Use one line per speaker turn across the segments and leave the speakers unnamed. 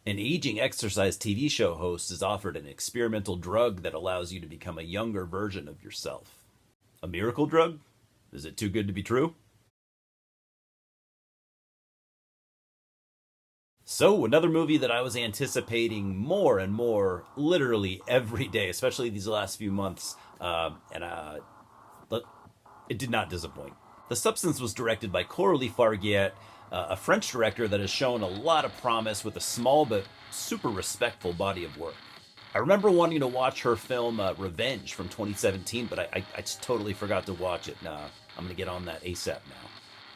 An aging exercise TV show host is offered an experimental drug that allows you to become a younger version of yourself. A miracle drug? Is it too good to be true? So, another movie that I was anticipating more and more literally every day, especially these last few months, and it did not disappoint. The Substance was directed by Coralie Fargeat, a French director that has shown a lot of promise with a small but super respectful body of work. I remember wanting to watch her film Revenge from 2017, but I just totally forgot to watch it. Nah, I'm going to get on that ASAP now.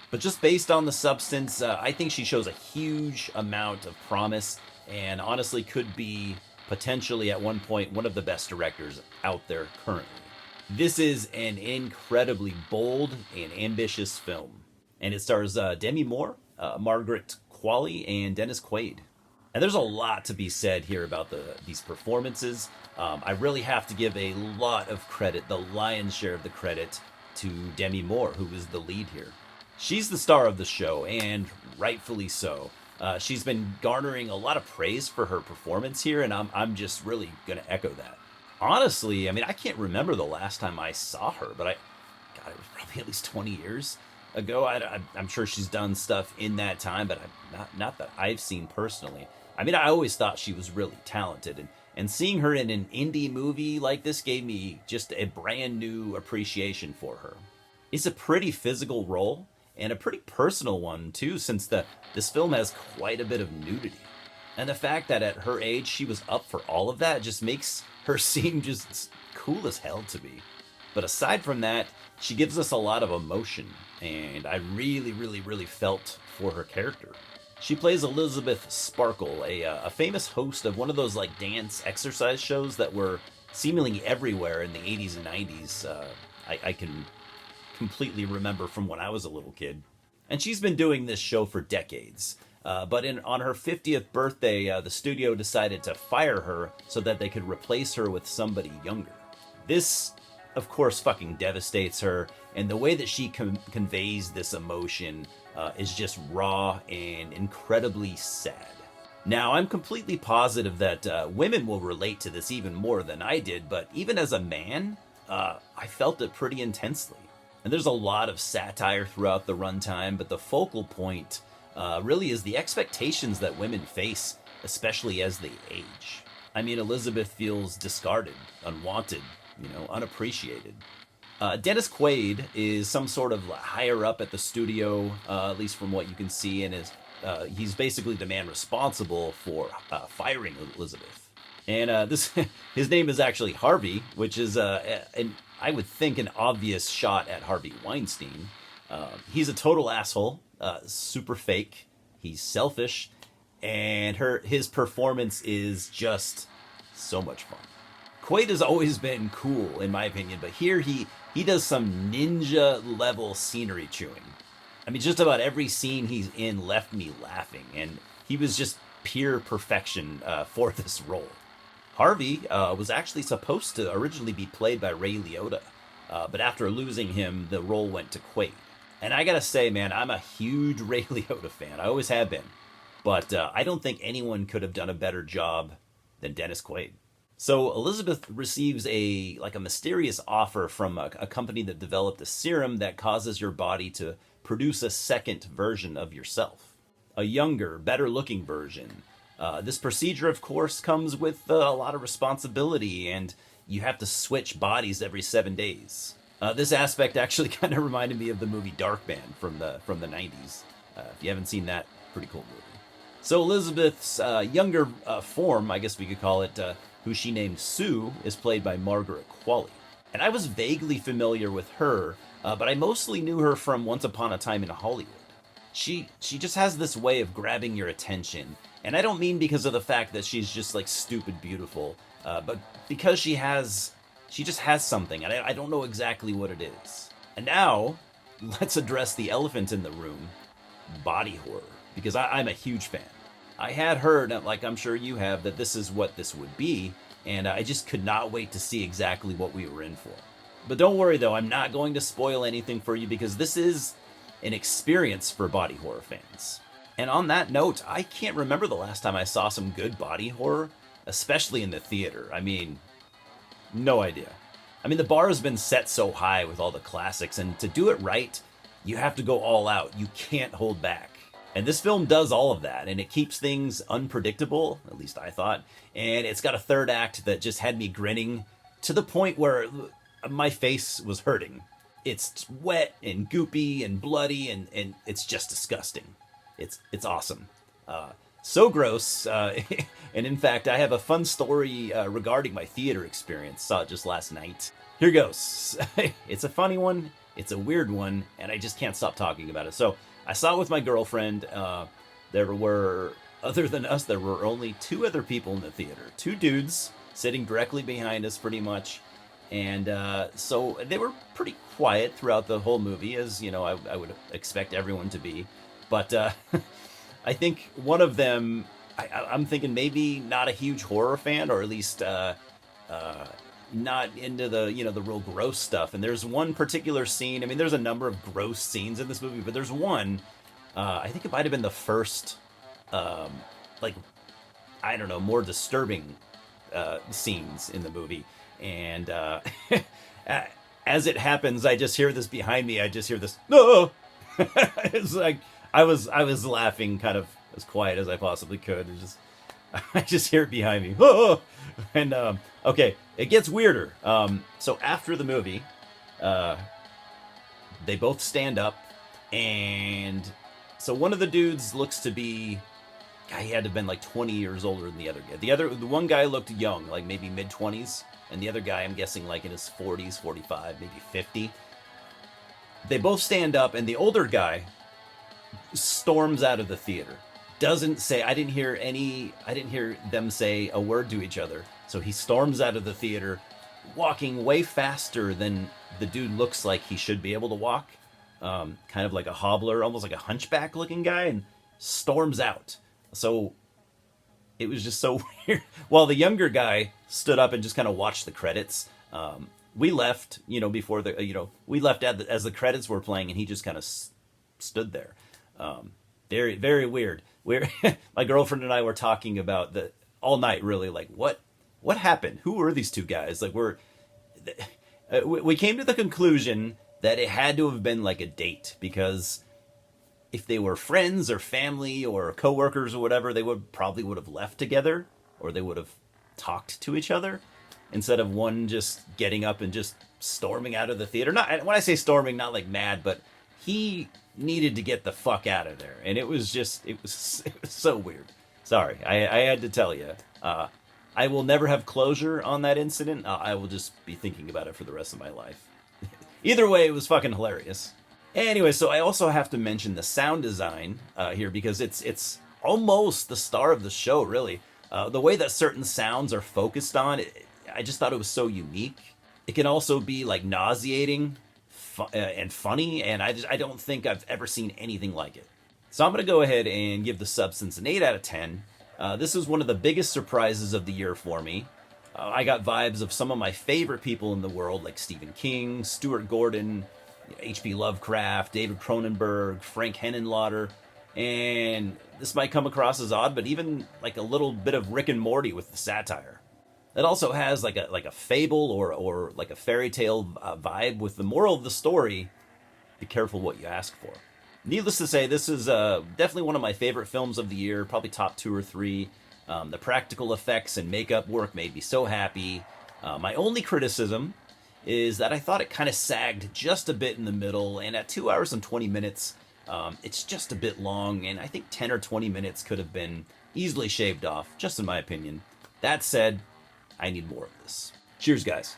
But just based on The Substance, I think she shows a huge amount of promise and honestly could be potentially at one point one of the best directors out there currently. This is an incredibly bold and ambitious film, and it stars Demi Moore, Margaret Qualley, and Dennis Quaid. And there's a lot to be said here about these performances. I really have to give a lot of credit, the lion's share of the credit, to Demi Moore, who is the lead here. She's the star of the show, and rightfully so. She's been garnering a lot of praise for her performance here, and I'm just really going to echo that. Honestly, I mean, I can't remember the last time I saw her, but God, it was probably at least 20 years ago. I'm sure she's done stuff in that time, but not that I've seen personally. I mean, I always thought she was really talented, and seeing her in an indie movie like this gave me just a brand new appreciation for her. It's a pretty physical role, and a pretty personal one too, since this film has quite a bit of nudity. And the fact that at her age she was up for all of that just makes her seem just cool as hell to me. But aside from that, she gives us a lot of emotion, and I really, really, really felt for her character. She plays Elizabeth Sparkle, a famous host of one of those like dance exercise shows that were seemingly everywhere in the 80s and 90s. I can completely remember from when I was a little kid. And she's been doing this show for decades. But on her 50th birthday, the studio decided to fire her so that they could replace her with somebody younger. This, of course, fucking devastates her, and the way that she conveys this emotion is just raw and incredibly sad. Now, I'm completely positive that women will relate to this even more than I did, but even as a man, I felt it pretty intensely. And there's a lot of satire throughout the runtime, but the focal point really is the expectations that women face, especially as they age. I mean, Elizabeth feels discarded, unwanted, unappreciated. Dennis Quaid is some sort of higher up at the studio, at least from what you can see, and he's basically the man responsible for firing Elizabeth. And his name is actually Harvey, which is I would think an obvious shot at Harvey Weinstein. He's a total asshole, super fake. He's selfish, and his performance is just so much fun. Quaid has always been cool, in my opinion, but here he does some ninja level scenery chewing. I mean, just about every scene he's in left me laughing, and he was just pure perfection for this role. Harvey was actually supposed to originally be played by Ray Liotta, but after losing him, the role went to Quaid. And I gotta say, man, I'm a huge Ray Liotta fan. I always have been. But I don't think anyone could have done a better job than Dennis Quaid. So Elizabeth receives a mysterious offer from a company that developed a serum that causes your body to produce a second version of yourself. A younger, better-looking version. This procedure, of course, comes with a lot of responsibility, and you have to switch bodies every 7 days. This aspect actually kind of reminded me of the movie Darkman from the 90s. If you haven't seen that, pretty cool movie. So Elizabeth's younger form, I guess we could call it, who she named Sue, is played by Margaret Qualley. And I was vaguely familiar with her, but I mostly knew her from Once Upon a Time in Hollywood. She just has this way of grabbing your attention, and I don't mean because of the fact that she's just like stupid beautiful, but because she just has something, and I don't know exactly what it is. And now, let's address the elephant in the room, body horror, because I'm a huge fan. I had heard, like I'm sure you have, that this is what this would be, and I just could not wait to see exactly what we were in for. But don't worry though, I'm not going to spoil anything for you because this is an experience for body horror fans. And on that note, I can't remember the last time I saw some good body horror, especially in the theater. I mean, no idea. I mean, the bar has been set so high with all the classics, and to do it right, you have to go all out. You can't hold back. And this film does all of that, and it keeps things unpredictable, at least I thought. And it's got a third act that just had me grinning to the point where my face was hurting. It's wet and goopy and bloody, and it's just disgusting. It's awesome. So gross. And in fact, I have a fun story regarding my theater experience. Saw it just last night. Here goes. It's a funny one. It's a weird one, and I just can't stop talking about it. So I saw it with my girlfriend. There were, other than us, there were only 2 other people in the theater. 2 dudes sitting directly behind us, pretty much. And so they were pretty quiet throughout the whole movie, as you know, I would expect everyone to be. But I think one of them, I'm thinking maybe not a huge horror fan, or at least not into the the real gross stuff. And there's one particular scene. I mean, there's a number of gross scenes in this movie, but there's one. I think it might have been the first, like, I don't know, more disturbing scenes in the movie. And as it happens, I just hear this behind me. I just hear this. No, it's like I was laughing kind of as quiet as I possibly could. And just I just hear it behind me. Oh! And okay, it gets weirder. So after the movie, they both stand up, and so one of the dudes looks to be, he had to have been like 20 years older than the other guy. The one guy looked young, like maybe mid-20s, and the other guy, I'm guessing, like in his 40s, 45, maybe 50. They both stand up, and the older guy storms out of the theater. Doesn't say, I didn't hear them say a word to each other. So he storms out of the theater, walking way faster than the dude looks like he should be able to walk. Kind of like a hobbler, almost like a hunchback looking guy, and storms out. So it was just so weird. While the younger guy stood up and just kind of watched the credits. We left, before we left as the credits were playing, and he just kind of stood there. Very, very weird. My girlfriend and I were talking about all night, really, like, what happened? Who were these 2 guys? Like, we came to the conclusion that it had to have been like a date, because if they were friends or family or coworkers or whatever, they probably would have left together, or they would have talked to each other, instead of one just getting up and just storming out of the theater. Not when I say storming, not like mad, but he needed to get the fuck out of there, and it was so weird. Sorry, I had to tell you. I will never have closure on that incident. I will just be thinking about it for the rest of my life. Either way, it was fucking hilarious. Anyway, so I also have to mention the sound design here, because it's almost the star of the show, really. The way that certain sounds are focused on, I just thought it was so unique. It can also be like nauseating and funny, and I don't think I've ever seen anything like it. So I'm going to go ahead and give The Substance an 8 out of 10. This was one of the biggest surprises of the year for me. I got vibes of some of my favorite people in the world, like Stephen King, Stuart Gordon, H.P. Lovecraft, David Cronenberg, Frank Henenlotter, and this might come across as odd, but even like a little bit of Rick and Morty with the satire. It also has like a fable or like a fairy tale vibe, with the moral of the story: be careful what you ask for. Needless to say, this is definitely one of my favorite films of the year, probably top 2 or 3. The practical effects and makeup work made me so happy. My only criticism is that I thought it kind of sagged just a bit in the middle, and at 2 hours and 20 minutes, it's just a bit long, and I think 10 or 20 minutes could have been easily shaved off, just in my opinion. That said, I need more of this. Cheers, guys.